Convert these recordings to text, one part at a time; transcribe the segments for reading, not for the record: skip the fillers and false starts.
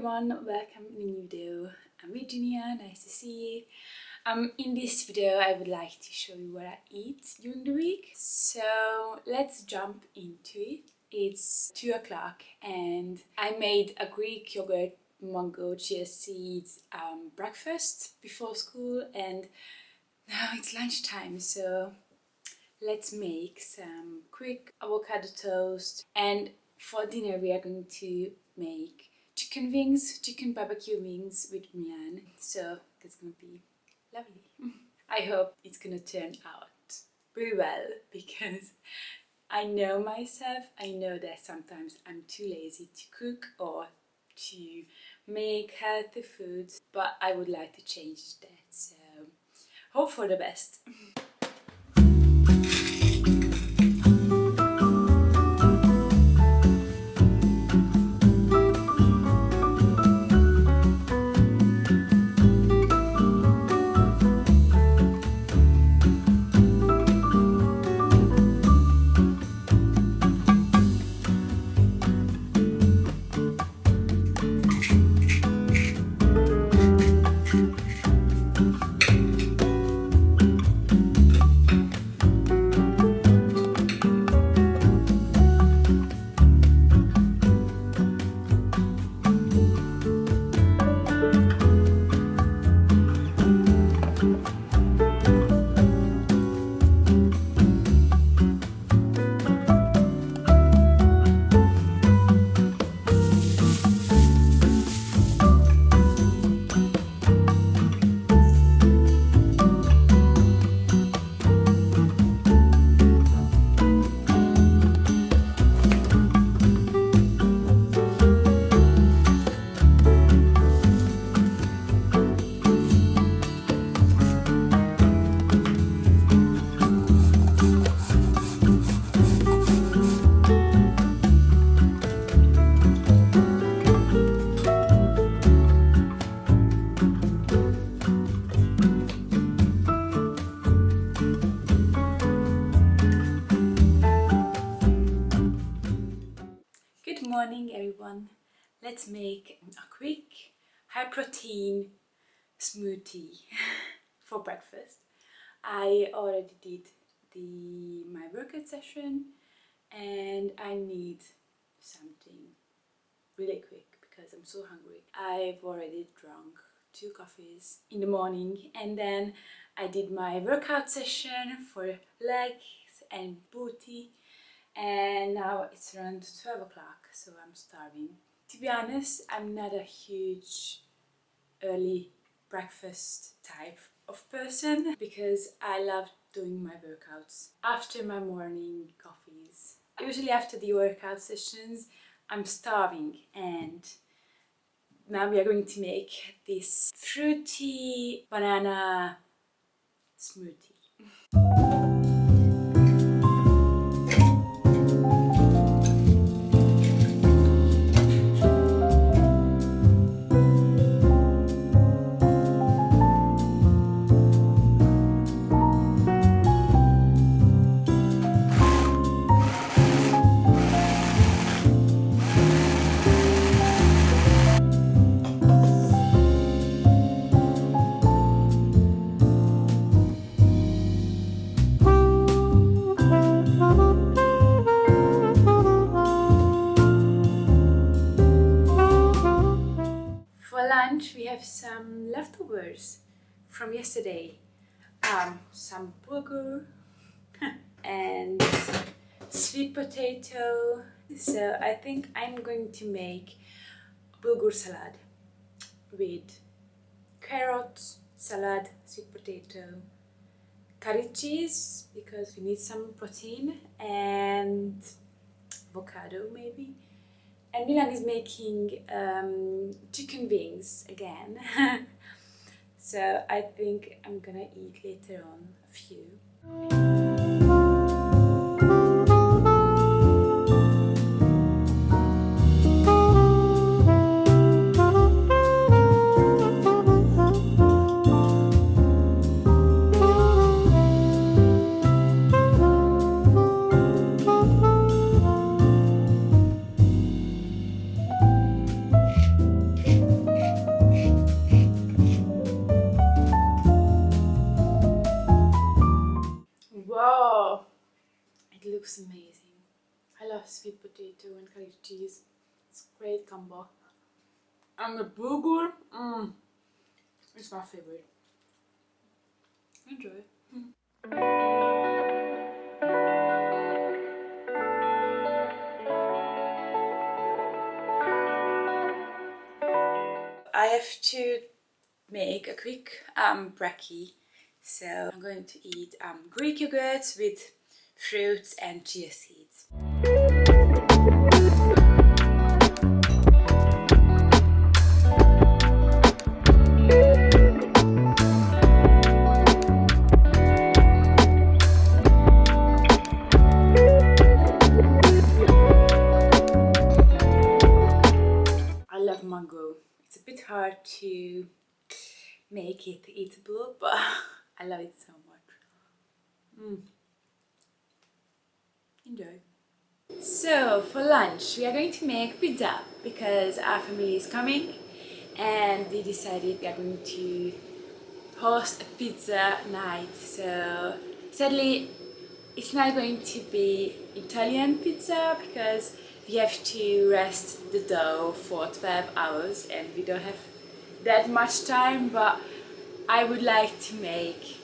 everyone, welcome in a new video. I'm Virginia, nice to see you. In this video I would like to show you what I eat during the week. So let's jump into it. It's 2 o'clock and I made a Greek yogurt, mango, chia seeds breakfast before school, and now it's lunchtime, so let's make some quick avocado toast, and for dinner we are going to make chicken wings, chicken barbecue wings with Milan. So that's gonna be lovely. I hope it's gonna turn out pretty well because I know myself. I know that sometimes I'm too lazy to cook or to make healthy foods, but I would like to change that. So hope for the best. Good morning everyone. Let's make a quick high protein smoothie for breakfast. I already did my workout session and I need something really quick because I'm so hungry. I've already drunk 2 coffees in the morning and then I did my workout session for legs and booty. And now it's around 12 o'clock, so I'm starving. To be honest, I'm not a huge early breakfast type of person because I love doing my workouts after my morning coffees. Usually after the workout sessions, I'm starving, and now we are going to make this fruity banana smoothie. We have some leftovers from yesterday, some bulgur and sweet potato. So I think I'm going to make bulgur salad with carrots, salad, sweet potato, curry cheese because we need some protein, and avocado maybe. And Milan is making chicken wings again. So I think I'm gonna eat later on a few. looks amazing. I love sweet potato and cottage cheese. It's a great combo. And the bulgur, it's my favorite. Enjoy. I have to make a quick brekkie. So I'm going to eat Greek yogurt with fruits and chia seeds. I love mango. It's a bit hard to make it eatable, but I love it so much. Enjoy. So for lunch we are going to make pizza because our family is coming and we decided we are going to host a pizza night. So sadly it's not going to be Italian pizza because we have to rest the dough for 12 hours and we don't have that much time, but I would like to make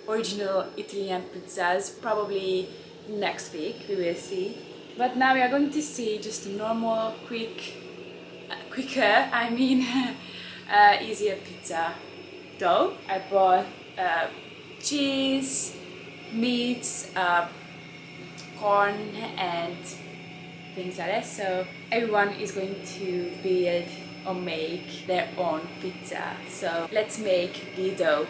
original Italian pizzas probably next week, we will see. But now we are going to see just a normal, easier pizza dough. I bought cheese, meats, corn and things like that. So everyone is going to build or make their own pizza. So let's make the dough.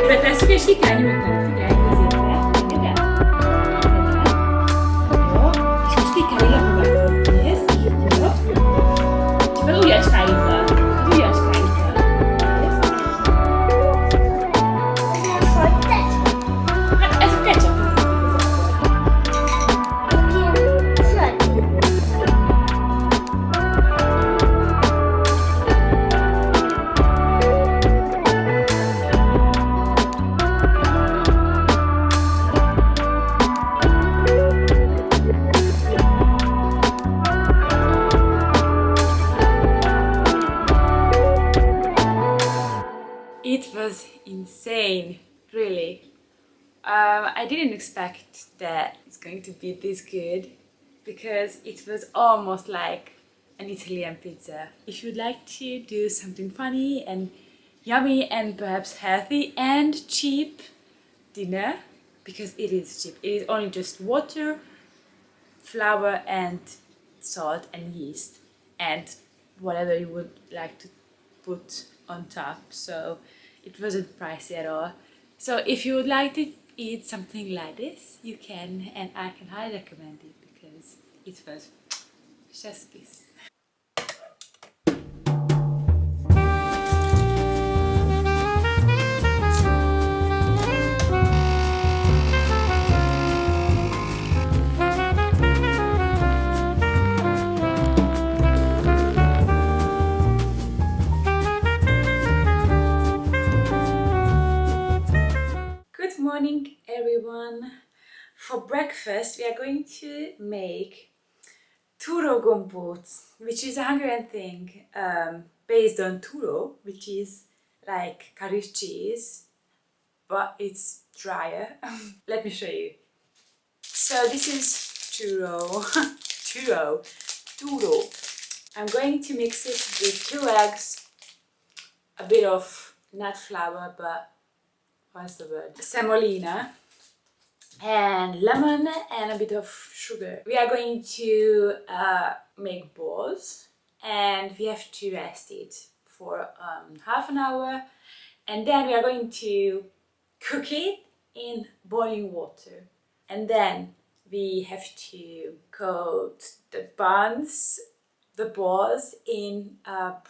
Adesso che si cagli un po', figliai così, vedi? Yo, si cagli la buona, yes, yo. Coba lu ya sekali, Mbak. Lu ya sekali, Mbak. Yes. As a ketchup. It was insane, really. I didn't expect that it's going to be this good because it was almost like an Italian pizza. If you'd like to do something funny and yummy and perhaps healthy and cheap dinner, because it is cheap, it is only just water, flour and salt and yeast and whatever you would like to put on top, so it wasn't pricey at all. So if you would like to eat something like this, you can, and I can highly recommend it because it was chef's kiss. Good morning, everyone. For breakfast, we are going to make turo gombóc, which is a Hungarian thing based on turo, which is like cottage cheese, but it's drier. Let me show you. So this is churro. I'm going to mix it with 2 eggs, a bit of nut flour, but what's the word? Semolina, and lemon and a bit of sugar. We are going to make balls, and we have to rest it for half an hour, and then we are going to cook it in boiling water, and then we have to coat the balls in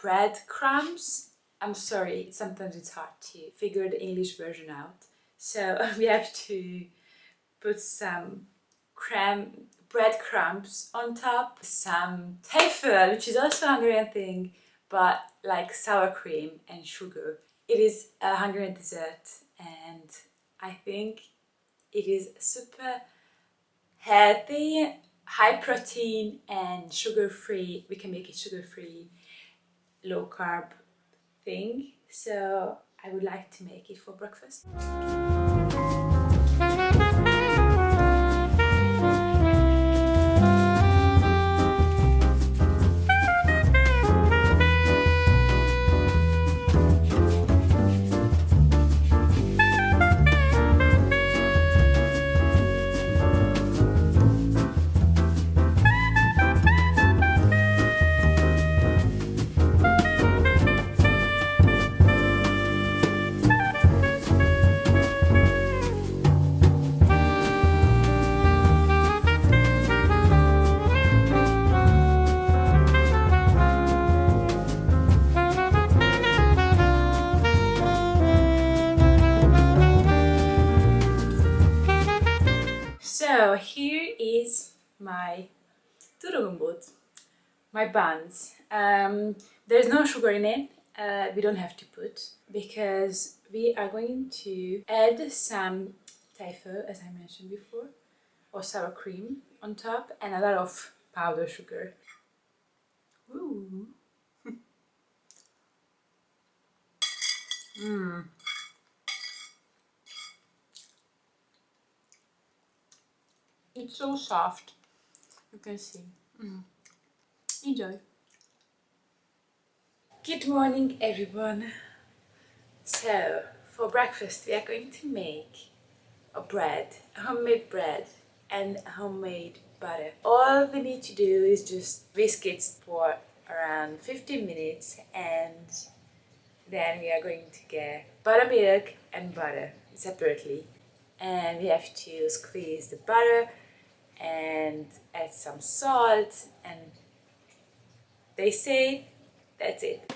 breadcrumbs. I'm sorry, sometimes it's hard to figure the English version out. So we have to put some breadcrumbs on top, some teifel, which is also a Hungarian thing, but like sour cream and sugar. It is a Hungarian dessert, and I think it is super healthy, high protein and sugar-free. We can make it sugar-free, low carb thing. So I would like to make it for breakfast. So here is my turogombot, my buns. There's no sugar in it. We don't have to put, because we are going to add some teifel, as I mentioned before, or sour cream on top, and a lot of powdered sugar. Ooh. It's so soft, you can see. Enjoy. Good morning, everyone. So for breakfast we are going to make a homemade bread and homemade butter. All we need to do is just whisk it for around 15 minutes, and then we are going to get buttermilk and butter separately, and we have to squeeze the butter and add some salt, and they say that's it.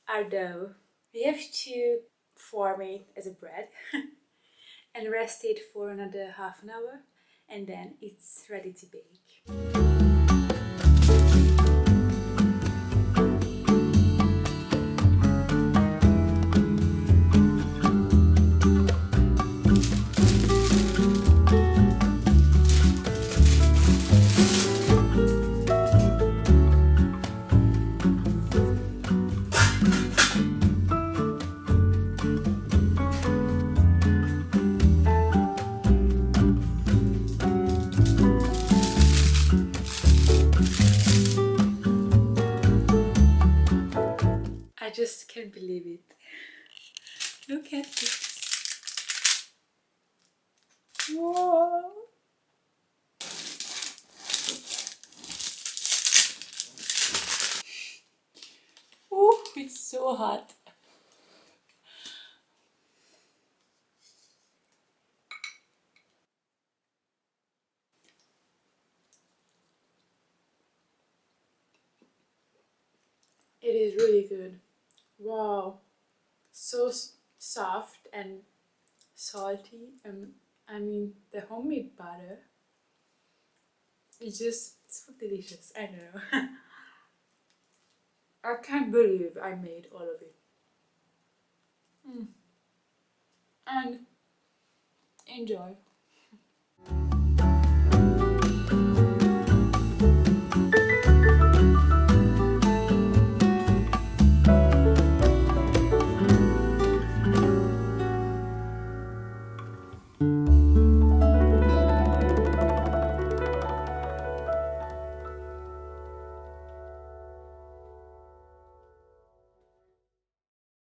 Our dough. We have to form it as a bread and rest it for another half an hour, and then it's ready to bake. Can't believe it. Look at this. Whoa. Oh, it's so hot. It is really good. Wow. So soft and salty. I mean, the homemade butter is just so delicious. I don't know. I can't believe I made all of it. And enjoy.